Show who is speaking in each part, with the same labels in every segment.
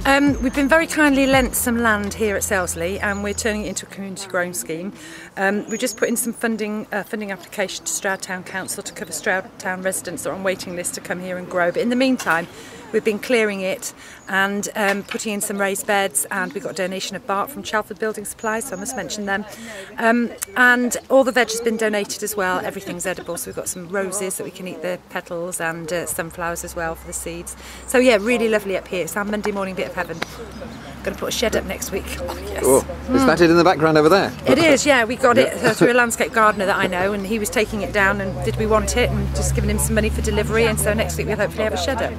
Speaker 1: We've been very kindly lent some land here at Selsley, and we're turning it into a community growing scheme. We just put in some funding application to Stroud Town Council to cover Stroud Town residents that are on waiting list to come here and grow. But in the meantime, we've been clearing it and putting in some raised beds, and we got a donation of bark from Chelford Building Supplies, so I must mention them. And all the veg has been donated as well. Everything's edible, so we've got some roses that we can eat the petals, and sunflowers as well for the seeds. So yeah, really lovely up here. It's our Monday morning bit of heaven. Going to put a shed up next week. Yes.
Speaker 2: Oh, is that it in the background over there?
Speaker 1: It is, yeah. We got it through a landscape gardener that I know, and he was taking it down and did we want it, and just giving him some money for delivery, and so next week we'll hopefully have a shed up.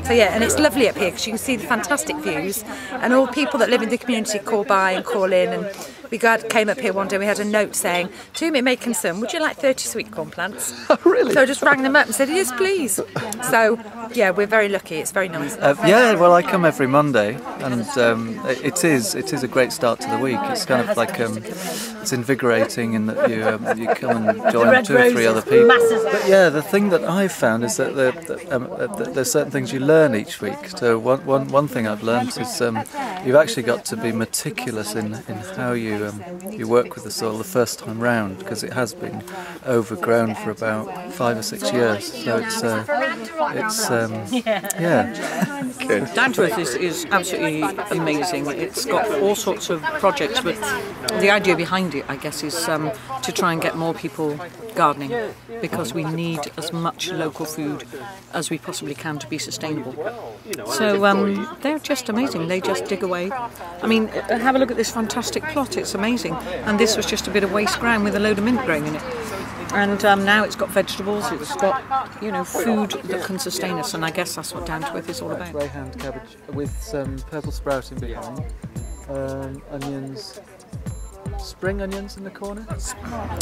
Speaker 1: So yeah, and it's lovely up here because you can see the fantastic views, and all people that live in the community call by and call in. And we came up here one day, we had a note saying, "To whom it may concern, would you like 30 sweet corn plants?"
Speaker 2: Oh, really?
Speaker 1: So I just rang them up and said, "Yes, please." So yeah, we're very lucky. It's very nice.
Speaker 3: Yeah, well, I come every Monday, and it is a great start to the week. It's kind of like it's invigorating in that you come and join 2 or 3 other people. But yeah, the thing that I've found is that there's certain things you learn each week. So one thing I've learned is you've actually got to be meticulous in how you work with the soil the first time round, because it has been overgrown for about 5 or 6 years. So it's yeah.
Speaker 4: Good. Down to Earth is absolutely amazing. It's got all sorts of projects, but the idea behind it, I guess, is to try and get more people gardening, because we need as much local food as we possibly can to be sustainable. So they're just amazing. They just dig away. I mean, have a look at this fantastic plot. It's amazing. And this was just a bit of waste ground with a load of mint growing in it. And now it's got vegetables, it's got, food that can sustain us, and I guess that's what Down to Earth is all about.
Speaker 3: Greyhound cabbage with some purple sprouting behind, onions, spring onions in the corner.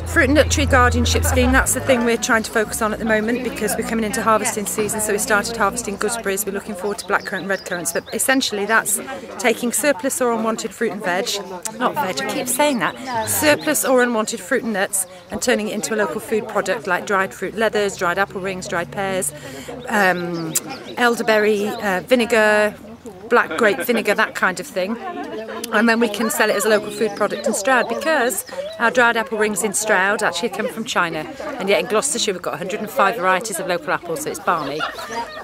Speaker 1: Fruit and nut tree guardianship scheme, that's the thing we're trying to focus on at the moment, because we're coming into harvesting season, so we started harvesting gooseberries. We're looking forward to blackcurrant and red currants, but essentially that's taking surplus or unwanted fruit and I keep saying that, surplus or unwanted fruit and nuts, and turning it into a local food product like dried fruit leathers, dried apple rings, dried pears, elderberry vinegar, black grape vinegar, that kind of thing. And then we can sell it as a local food product in Stroud, because our dried apple rings in Stroud actually come from China, and yet in Gloucestershire we've got 105 varieties of local apples, so it's balmy.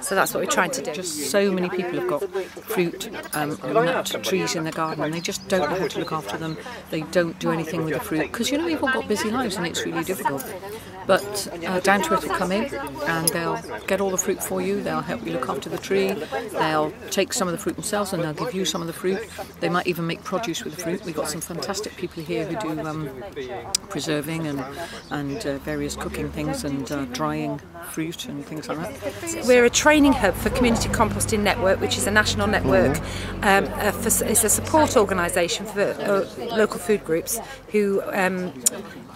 Speaker 1: So that's what we're trying to do.
Speaker 4: Just so many people have got fruit and nut trees in their garden, and they just don't know how to look after them. They don't do anything with the fruit, because we've all got busy lives and it's really difficult. But Down to Earth will come in and they'll get all the fruit for you, they'll help you look after the tree, they'll take some of the fruit themselves and they'll give you some of the fruit. They might even make produce with the fruit. We've got some fantastic people here who do preserving and various cooking things, and drying fruit and things like that.
Speaker 1: We're a training hub for Community Composting Network, which is a national network. It's a support organisation for local food groups who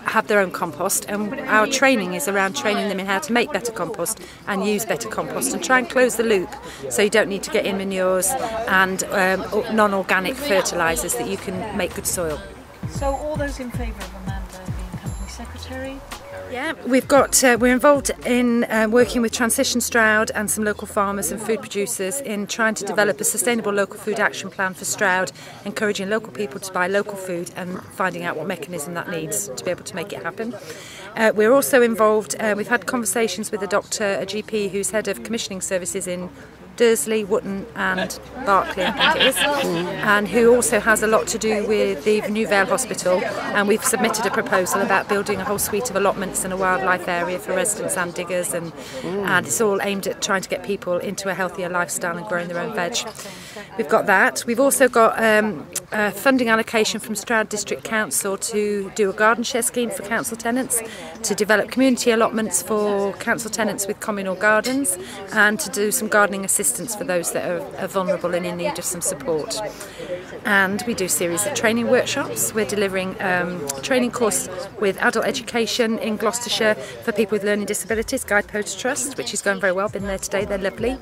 Speaker 1: have their own compost, and our training is around training them in how to make better compost and use better compost, and try and close the loop so you don't need to get in manures and non-organic fertilisers, that you can make good soil.
Speaker 5: So all those in favour of Amanda being Company Secretary?
Speaker 1: Yeah, we're involved in working with Transition Stroud and some local farmers and food producers in trying to develop a sustainable local food action plan for Stroud, encouraging local people to buy local food and finding out what mechanism that needs to be able to make it happen. We're also involved, we've had conversations with a GP who's head of commissioning services in Dursley, Wootton and Berkeley, I think it is, and who also has a lot to do with the New Vale Hospital, and we've submitted a proposal about building a whole suite of allotments and a wildlife area for residents and diggers, and it's all aimed at trying to get people into a healthier lifestyle and growing their own veg. We've got that. We've also got a funding allocation from Stroud District Council to do a garden share scheme for council tenants, to develop community allotments for council tenants with communal gardens, and to do some gardening assistance for those that are vulnerable and in need of some support. And we do a series of training workshops. We're delivering a training course with adult education in Gloucestershire for people with learning disabilities, Guidepost Trust, which is going very well. Been there today, they're lovely.